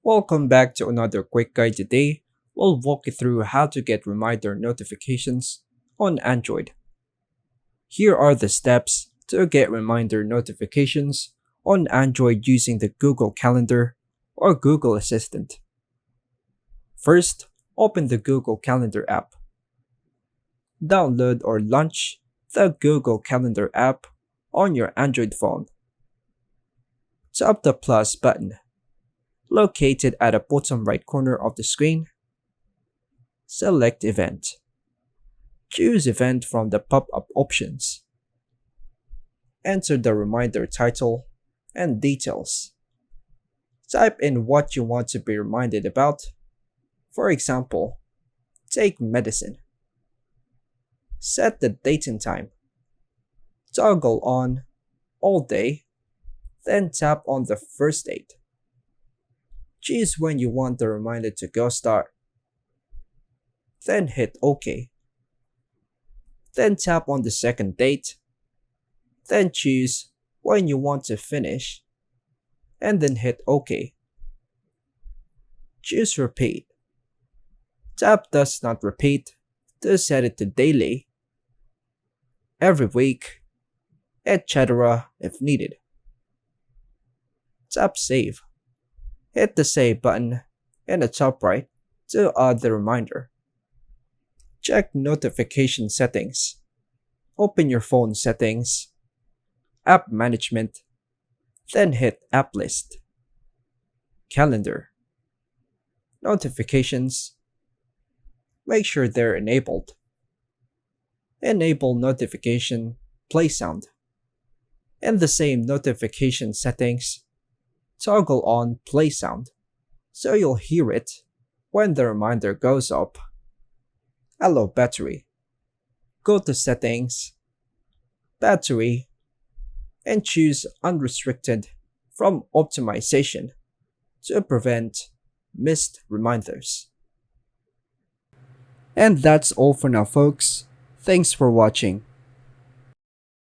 Welcome back to another quick guide. Today, we'll walk you through how to get reminder notifications on Android. Here are the steps to get reminder notifications on Android using the Google Calendar or Google Assistant. First, open the Google Calendar app. Download or launch the Google Calendar app on your Android phone. Tap the plus button located at the bottom right corner of the screen. Select Event. Choose Event from the pop-up options. Enter the reminder title and details. Type in what you want to be reminded about. For example, take medicine. Set the date and time. Toggle on all day, then tap on the first date. Choose when you want the reminder to go start. Then hit OK. Then tap on the second date. Then choose when you want to finish. And then hit OK. Choose repeat. Tap does not repeat to set it to daily, every week, etc. if needed. Tap save. Hit the save button in the top right to add the reminder. Check notification settings. Open your phone settings, app management, then hit app list, calendar, notifications. Make sure they're enabled. Enable notification play sound. In the same notification settings, toggle on play sound so you'll hear it when the reminder goes up. Allow battery. Go to settings, battery, and choose unrestricted from optimization to prevent missed reminders. And that's all for now, folks. Thanks for watching.